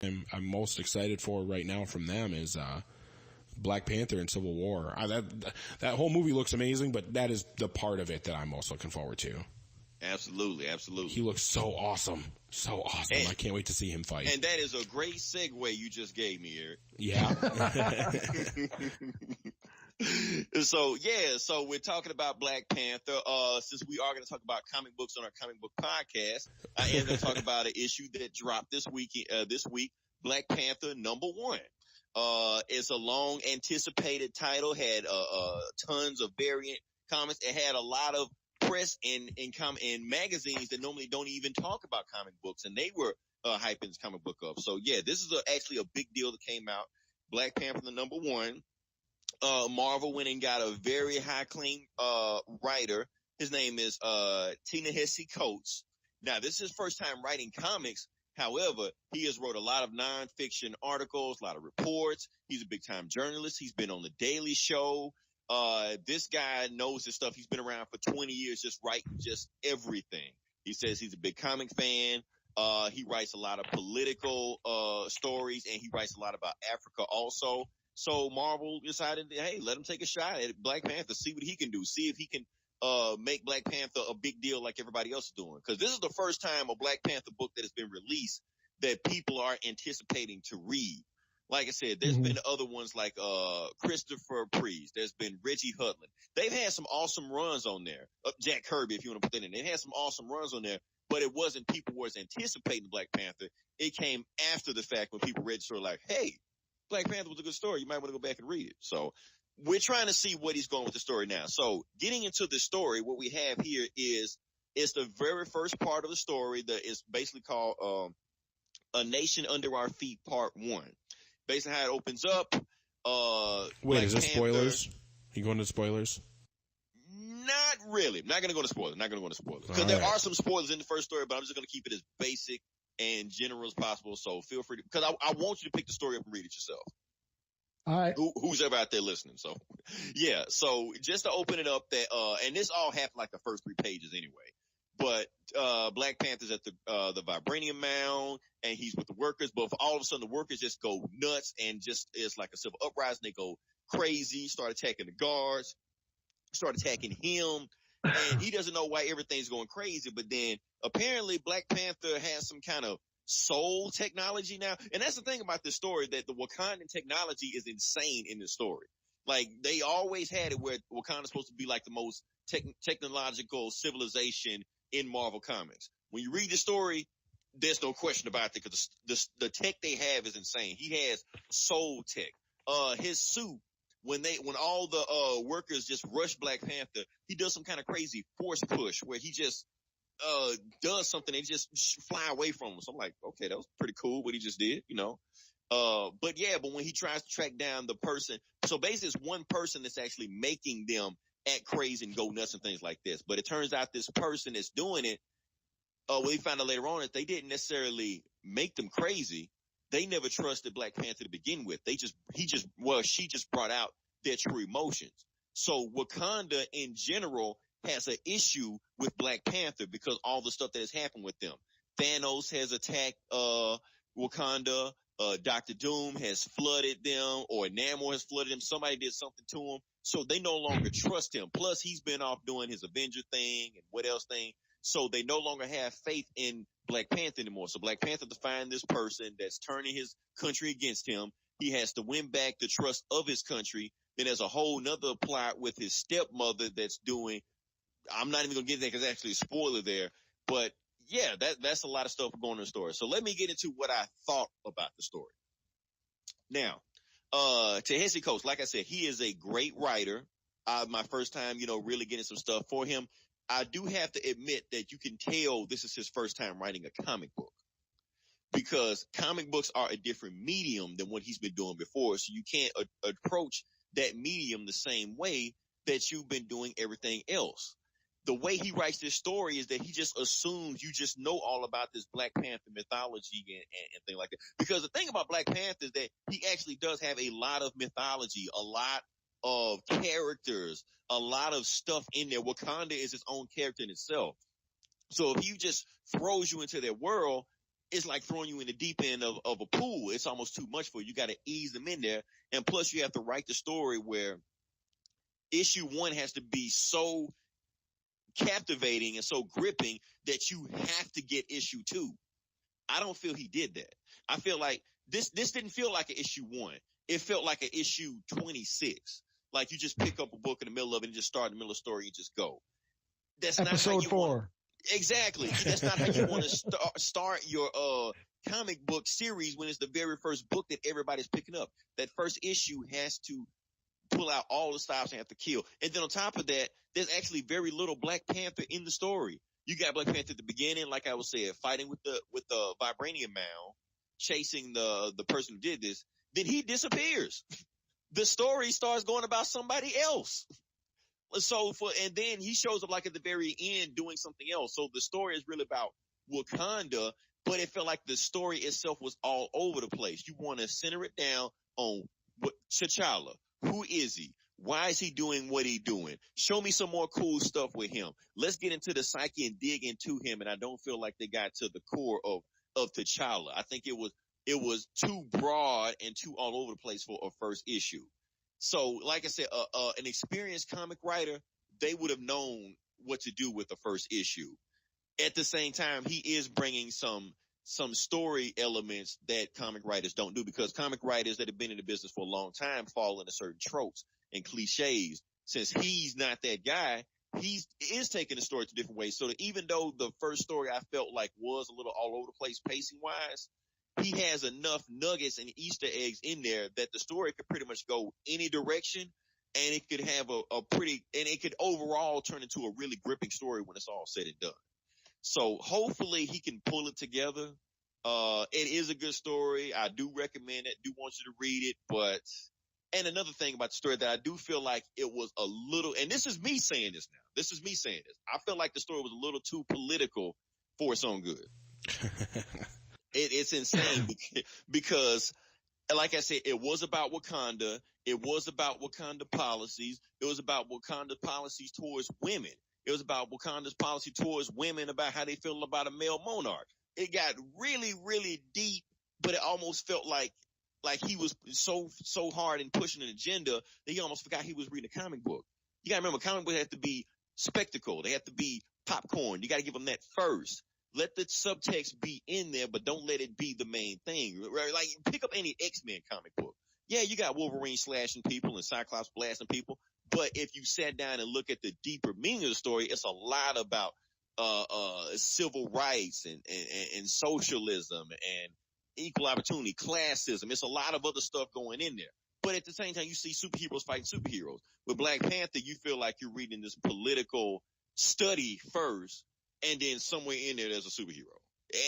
I'm most excited for right now from them is Black Panther and Civil War. That whole movie looks amazing, but that is the part of it that I'm most looking forward to. Absolutely, absolutely. He looks so awesome. So awesome. I can't wait to see him fight. And that is a great segue you just gave me, Eric. Yeah. So we're talking about Black Panther. Since we are going to talk about comic books on our comic book podcast, I am going to talk about an issue that dropped this week, Black Panther #1. It's a long anticipated title, had tons of variant comments. It had a lot of press and magazines that normally don't even talk about comic books, and they were hyping this comic book up. So yeah, this is actually a big deal that came out. Black Panther #1. Marvel went and got a very high claim writer. His name is Ta-Nehisi Coates. Now, this is his first time writing comics. However, he has wrote a lot of nonfiction articles, a lot of reports. He's a big-time journalist. He's been on The Daily Show. This guy knows his stuff. He's been around for 20 years just writing just everything. He says he's a big comic fan. He writes a lot of political stories, and he writes a lot about Africa also. So Marvel decided, hey, let him take a shot at Black Panther, see what he can do, see if he can make Black Panther a big deal like everybody else is doing. Because this is the first time a Black Panther book that has been released that people are anticipating to read. Like I said, there's been other ones like Christopher Priest. There's been Reggie Hudlin. They've had some awesome runs on there. Jack Kirby, if you want to put that in. They had some awesome runs on there, but it wasn't people was anticipating Black Panther. It came after the fact when people read the story like, hey, Black Panther was a good story. You might want to go back and read it. So we're trying to see what he's going with the story now. So getting into the story, what we have here is it's the very first part of the story that is basically called A Nation Under Our Feet Part 1. Basically how it opens up. Wait, is this spoilers? You going to spoilers? Not really. I'm not going to go to spoilers. Because there are some spoilers in the first story, but I'm just going to keep it as basic and general as possible. So feel free to, because I want you to pick the story up and read it yourself. All right. Who's ever out there listening. So yeah. So just to open it up that, and this all happened like the first 3 pages anyway, but, Black Panther's at the Vibranium Mound and he's with the workers, but all of a sudden the workers just go nuts and just, it's like a civil uprising. They go crazy, start attacking the guards, start attacking him. And he doesn't know why everything's going crazy, but then apparently Black Panther has some kind of soul technology now. And that's the thing about this story, that the Wakandan technology is insane in this story. Like, they always had it where Wakanda's supposed to be like the most technological civilization in Marvel Comics. When you read the story, there's no question about it, because the tech they have is insane. He has soul tech. His suit, when all the workers just rush Black Panther, he does some kind of crazy force push where he just does something, they just fly away from him. So I'm like, okay, that was pretty cool what he just did, you know. But when he tries to track down the person, so basically it's one person that's actually making them act crazy and go nuts and things like this. But it turns out this person that's doing it, we found out later on that they didn't necessarily make them crazy. They never trusted Black Panther to begin with. She just brought out their true emotions. So Wakanda in general has an issue with Black Panther because all the stuff that has happened with them. Thanos has attacked Wakanda. Dr. Doom has flooded them, or Namor has flooded them. Somebody did something to him. So they no longer trust him. Plus, he's been off doing his Avenger thing and what else thing. So they no longer have faith in Black Panther anymore. So Black Panther to find this person that's turning his country against him. He has to win back the trust of his country. Then there's a whole nother plot with his stepmother that's doing, I'm not even going to get there because it's actually a spoiler there. But yeah, that's a lot of stuff going in the story. So let me get into what I thought about the story. Now, Ta-Nehisi Coates, like I said, he is a great writer. My first time, really getting some stuff for him. I do have to admit that you can tell this is his first time writing a comic book, because comic books are a different medium than what he's been doing before. So you can't approach that medium the same way that you've been doing everything else. The way he writes this story is that he just assumes you just know all about this Black Panther mythology and things like that. Because the thing about Black Panther is that he actually does have a lot of mythology, a lot of characters, a lot of stuff in there. Wakanda is its own character in itself. So if he just throws you into their world, it's like throwing you in the deep end of a pool. It's almost too much for you. You got to ease them in there. And plus you have to write the story where issue 1 has to be so captivating and so gripping that you have to get issue 2. I don't feel he did that. I feel like this didn't feel like an issue 1. It felt like an issue 26. Like you just pick up a book in the middle of it and just start in the middle of the story and just go. That's episode not how you 4. Exactly. That's not how you want to start your comic book series when it's the very first book that everybody's picking up. That first issue has to pull out all the stops and have to kill. And then on top of that, there's actually very little Black Panther in the story. You got Black Panther at the beginning, like I was saying, fighting with the vibranium mound, chasing the person who did this. Then he disappears. The story starts going about somebody else. And then he shows up like at the very end doing something else. So the story is really about Wakanda, but it felt like the story itself was all over the place. You want to center it down on T'Challa. Who is he? Why is he doing what he's doing? Show me some more cool stuff with him. Let's get into the psyche and dig into him. And I don't feel like they got to the core of T'Challa. I think it was too broad and too all over the place for a first issue. So, like I said, an experienced comic writer, they would have known what to do with the first issue. At the same time, he is bringing some story elements that comic writers don't do, because comic writers that have been in the business for a long time fall into certain tropes and cliches. Since he's not that guy, he is taking the story to different ways. So that even though the first story I felt like was a little all over the place pacing wise, he has enough nuggets and Easter eggs in there that the story could pretty much go any direction, and it could have it could overall turn into a really gripping story when it's all said and done. So hopefully he can pull it together. It is a good story. I do recommend it. Do want you to read it. And another thing about the story that I do feel like it was a little, and this is me saying this now. This is me saying this. I feel like the story was a little too political for its own good. It's insane because, like I said, it was about Wakanda. It was about Wakanda policies. It was about Wakanda policies towards women. It was about Wakanda's policy towards women, about how they feel about a male monarch. It got really, really deep, but it almost felt like he was so hard in pushing an agenda that he almost forgot he was reading a comic book. You got to remember, comic books have to be spectacle. They have to be popcorn. You got to give them that first. Let the subtext be in there, but don't let it be the main thing. Right? Like, pick up any X-Men comic book. Yeah, you got Wolverine slashing people and Cyclops blasting people, but if you sat down and look at the deeper meaning of the story, it's a lot about civil rights and socialism and equal opportunity, classism. It's a lot of other stuff going in there. But at the same time, you see superheroes fighting superheroes. With Black Panther, you feel like you're reading this political study first, and then somewhere in there's a superhero.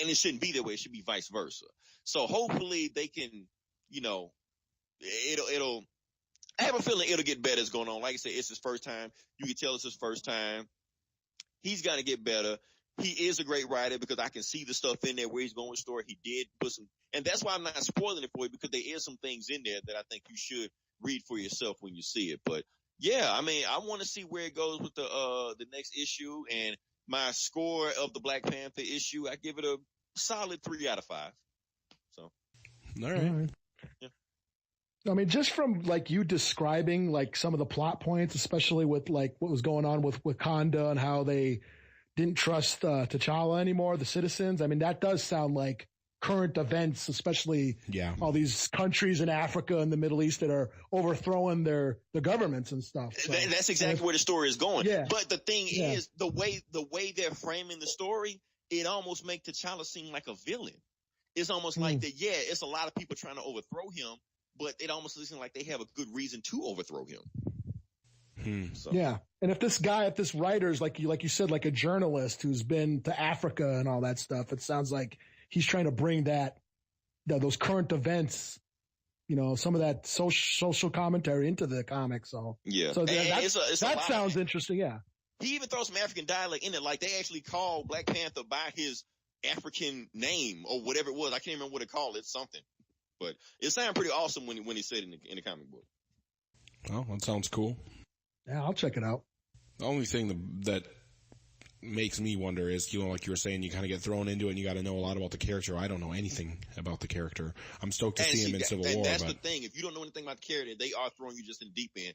And it shouldn't be that way. It should be vice versa. So hopefully they can, it'll I have a feeling it'll get better as going on. Like I said, it's his first time. You can tell it's his first time. He's got to get better. He is a great writer because I can see the stuff in there where he's going with the story. He did put some, and that's why I'm not spoiling it for you, because there is some things in there that I think you should read for yourself when you see it. But yeah, I mean, I want to see where it goes with the next issue, and my score of the Black Panther issue, I give it a solid 3 out of 5. So, all right. Yeah. I mean, just from like you describing like some of the plot points, especially with like what was going on with Wakanda and how they didn't trust T'Challa anymore, the citizens. I mean, that does sound like current events, especially all these countries in Africa and the Middle East that are overthrowing the governments and stuff. So, that's exactly where the story is going. Yeah. But the thing is, the way they're framing the story, it almost makes T'Challa seem like a villain. It's almost like that. Yeah, it's a lot of people trying to overthrow him, but it almost seems like they have a good reason to overthrow him. So. Yeah. And if this writer is like you said, like a journalist who's been to Africa and all that stuff, it sounds like he's trying to bring those current events, some of that social commentary into the comic. So so that sounds interesting. Yeah. He even throws some African dialect in it. Like they actually call Black Panther by his African name or whatever it was. I can't remember what it called. It's something, but it sounded pretty awesome when he said it in the comic book. Oh, that sounds cool. Yeah, I'll check it out. The only thing that makes me wonder is, like you were saying, you kind of get thrown into it and you got to know a lot about the character. I don't know anything about the character. I'm stoked to see him in Civil War. And that's the thing. If you don't know anything about the character, they are throwing you just in the deep end.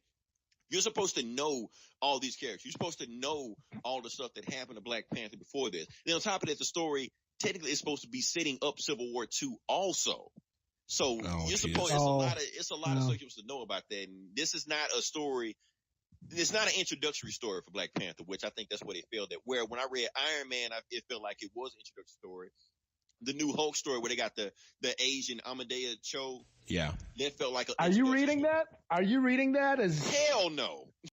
You're supposed to know all these characters. You're supposed to know all the stuff that happened to Black Panther before this. Then on top of that, the story technically is supposed to be setting up Civil War 2 also. So it's a lot of stuff you're supposed to know about that. And this is not a story. It's not an introductory story for Black Panther, which I think that's what it felt at. Where when I read Iron Man, it felt like it was an introductory story. The new Hulk story where they got the Asian Amadeus Cho. Yeah. That felt like Are you reading that? Are you reading that? Hell no.